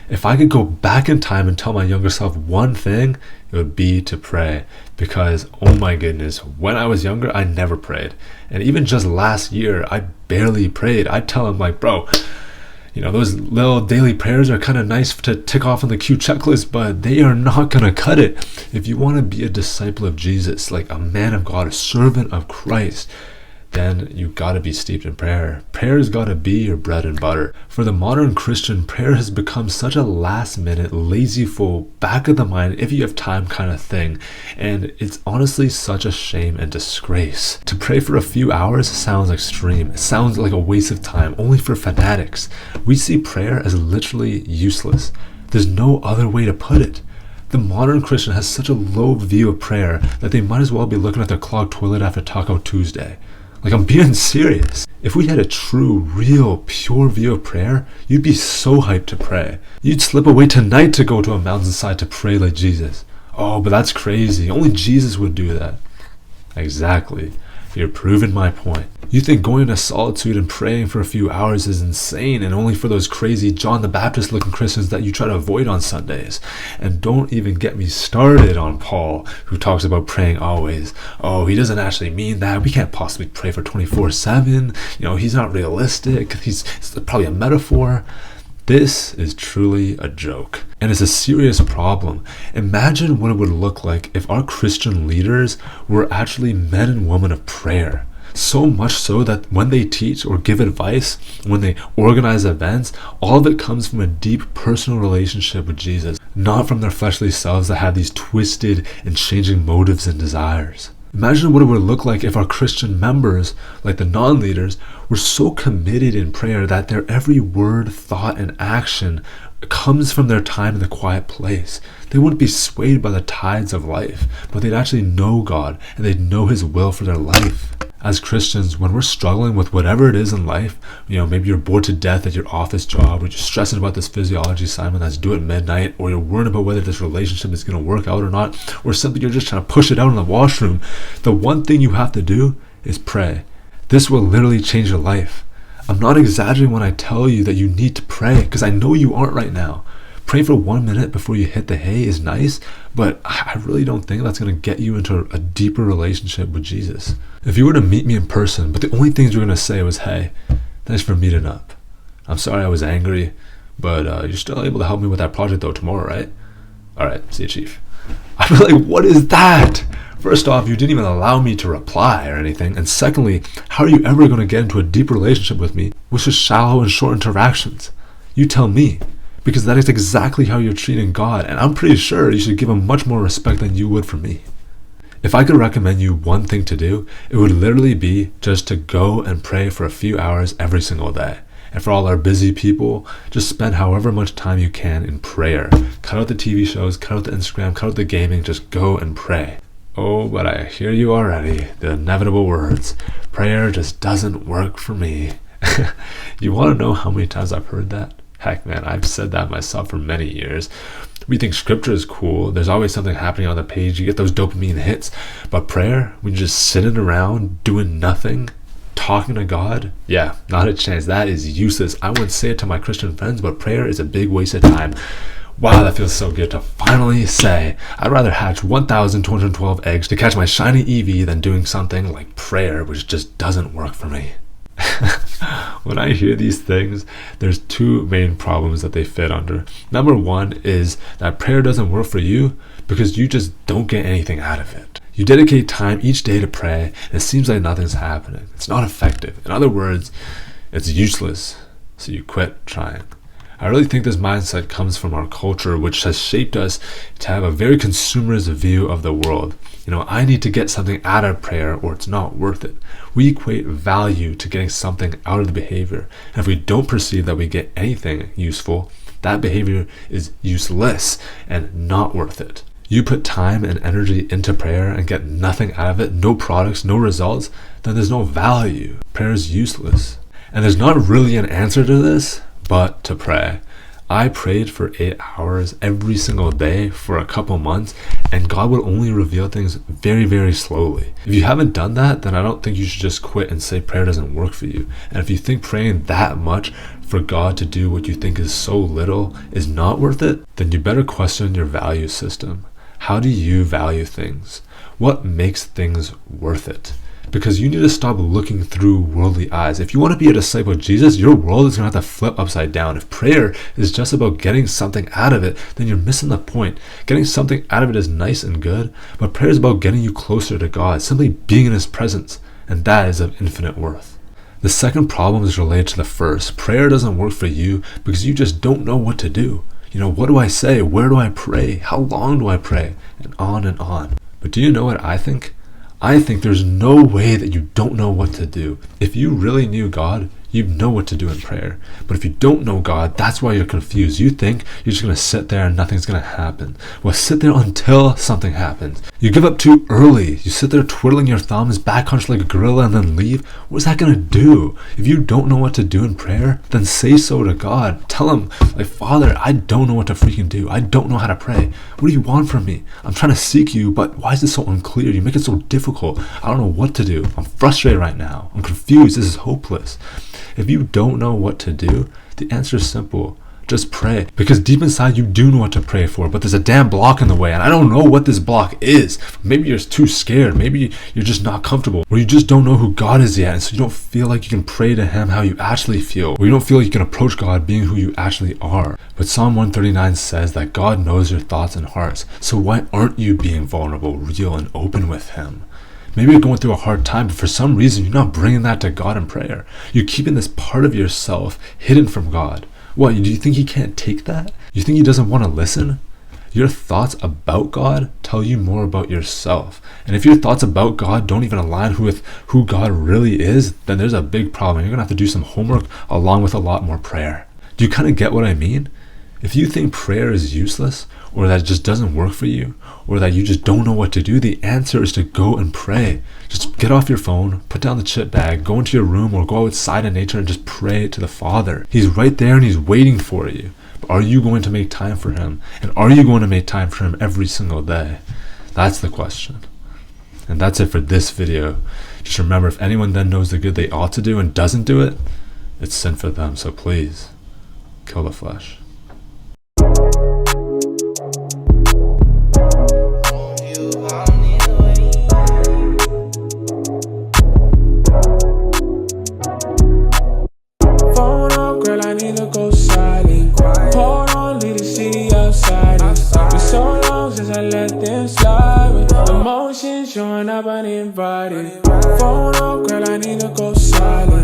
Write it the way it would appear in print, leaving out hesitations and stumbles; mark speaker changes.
Speaker 1: If I could go back in time and tell my younger self one thing, it would be to pray. Because, oh my goodness, when I was younger, I never prayed. And even just last year, I barely prayed. I'd tell him, like, bro, those little daily prayers are kind of nice to tick off on the Q checklist, but they are not going to cut it. If you want to be a disciple of Jesus, like a man of God, a servant of Christ, then you got to be steeped in prayer. Prayer's got to be your bread and butter. For the modern Christian, prayer has become such a last-minute, lazyful, back of the mind, if you have time kind of thing. And it's honestly such a shame and disgrace. To pray for a few hours sounds extreme. It sounds like a waste of time, only for fanatics. We see prayer as literally useless. There's no other way to put it. The modern Christian has such a low view of prayer that they might as well be looking at their clogged toilet after Taco Tuesday. Like, I'm being serious. If we had a true, real, pure view of prayer, you'd be so hyped to pray. You'd slip away tonight to go to a mountainside to pray like Jesus. Oh, but that's crazy. Only Jesus would do that. Exactly. You're proving my point. You think going into solitude and praying for a few hours is insane and only for those crazy John the Baptist looking Christians that you try to avoid on Sundays. And don't even get me started on Paul, who talks about praying always. Oh, he doesn't actually mean that. We can't possibly pray for 24/7. He's not realistic. It's probably a metaphor. This is truly a joke, and it's a serious problem. Imagine what it would look like if our Christian leaders were actually men and women of prayer. So much so that when they teach or give advice, when they organize events, all of it comes from a deep personal relationship with Jesus, not from their fleshly selves that have these twisted and changing motives and desires. Imagine what it would look like if our Christian members, like the non-leaders, were so committed in prayer that their every word, thought, and action comes from their time in the quiet place. They wouldn't be swayed by the tides of life, but they'd actually know God and they'd know His will for their life. As Christians, when we're struggling with whatever it is in life, maybe you're bored to death at your office job, or you're stressing about this physiology assignment that's due at midnight, or you're worried about whether this relationship is going to work out or not, or simply you're just trying to push it out in the washroom, the one thing you have to do is pray. This will literally change your life. I'm not exaggerating when I tell you that you need to pray, because I know you aren't right now. Praying for 1 minute before you hit the hay is nice, but I really don't think that's going to get you into a deeper relationship with Jesus. If you were to meet me in person, but the only things you're going to say was, hey, thanks for meeting up. I'm sorry I was angry, but you're still able to help me with that project though tomorrow, right? All right, see you, Chief. I'd be like, what is that? First off, you didn't even allow me to reply or anything. And secondly, how are you ever going to get into a deep relationship with me with just shallow and short interactions? You tell me. Because that is exactly how you're treating God, and I'm pretty sure you should give Him much more respect than you would for me. If I could recommend you one thing to do, it would literally be just to go and pray for a few hours every single day. And for all our busy people, just spend however much time you can in prayer. Cut out the TV shows, cut out the Instagram, cut out the gaming, just go and pray. Oh, but I hear you already, the inevitable words. Prayer just doesn't work for me. You want to know how many times I've heard that? Heck, man, I've said that myself for many years. We think scripture is cool. There's always something happening on the page. You get those dopamine hits. But prayer, when you're just sitting around doing nothing, talking to God, yeah, not a chance. That is useless. I wouldn't say it to my Christian friends, but prayer is a big waste of time. Wow, that feels so good to finally say, I'd rather hatch 1,212 eggs to catch my shiny EV than doing something like prayer, which just doesn't work for me. When I hear these things, there's two main problems that they fit under. Number one is that prayer doesn't work for you because you just don't get anything out of it. You dedicate time each day to pray, and it seems like nothing's happening. It's not effective. In other words, it's useless, so you quit trying. I really think this mindset comes from our culture, which has shaped us to have a very consumerist view of the world. I need to get something out of prayer or it's not worth it. We equate value to getting something out of the behavior. And if we don't perceive that we get anything useful, that behavior is useless and not worth it. You put time and energy into prayer and get nothing out of it, no products, no results, then there's no value. Prayer is useless. And there's not really an answer to this, but to pray. I prayed for 8 hours every single day for a couple months, and God will only reveal things very, very slowly. If you haven't done that, then I don't think you should just quit and say prayer doesn't work for you. And if you think praying that much for God to do what you think is so little is not worth it, then you better question your value system. How do you value things? What makes things worth it? Because you need to stop looking through worldly eyes. If you want to be a disciple of Jesus, your world is going to have to flip upside down. If prayer is just about getting something out of it, then you're missing the point. Getting something out of it is nice and good, but prayer is about getting you closer to God, simply being in His presence, and that is of infinite worth. The second problem is related to the first. Prayer doesn't work for you because you just don't know what to do. What do I say? Where do I pray? How long do I pray? And on and on. But do you know what I think? I think there's no way that you don't know what to do. If you really knew God, you'd know what to do in prayer. But if you don't know God, that's why you're confused. You think you're just going to sit there and nothing's going to happen. Well, sit there until something happens. You give up too early. You sit there twiddling your thumbs, back hunched like a gorilla, and then leave. What's that going to do? If you don't know what to do in prayer, then say so to God. Tell Him, Father, I don't know what to freaking do. I don't know how to pray. What do you want from me? I'm trying to seek you, but why is this so unclear? You make it so difficult. I don't know what to do. I'm frustrated right now. I'm confused. This is hopeless. If you don't know what to do, the answer is simple. Just pray. Because deep inside you do know what to pray for, but there's a damn block in the way, and I don't know what this block is. Maybe you're too scared. Maybe you're just not comfortable. Or you just don't know who God is yet, and so you don't feel like you can pray to Him how you actually feel. Or you don't feel like you can approach God being who you actually are. But Psalm 139 says that God knows your thoughts and hearts. So why aren't you being vulnerable, real, and open with Him? Maybe you're going through a hard time, but for some reason you're not bringing that to God in prayer. You're keeping this part of yourself hidden from God. What, do you think He can't take that? You think He doesn't want to listen? Your thoughts about God tell you more about yourself. And if your thoughts about God don't even align with who God really is, then there's a big problem. You're going to have to do some homework along with a lot more prayer. Do you kind of get what I mean? If you think prayer is useless, or that it just doesn't work for you, or that you just don't know what to do, the answer is to go and pray. Just get off your phone, put down the chip bag, go into your room, or go outside in nature and just pray to the Father. He's right there and He's waiting for you. But are you going to make time for Him? And are you going to make time for Him every single day? That's the question. And that's it for this video. Just remember, if anyone then knows the good they ought to do and doesn't do it, it's sin for them. So please, kill the flesh.
Speaker 2: Go silent. Hold on, leave the city outside. It's been so long since I let them slide. With emotions showing up uninvited. Phone up, girl, I need to go silent.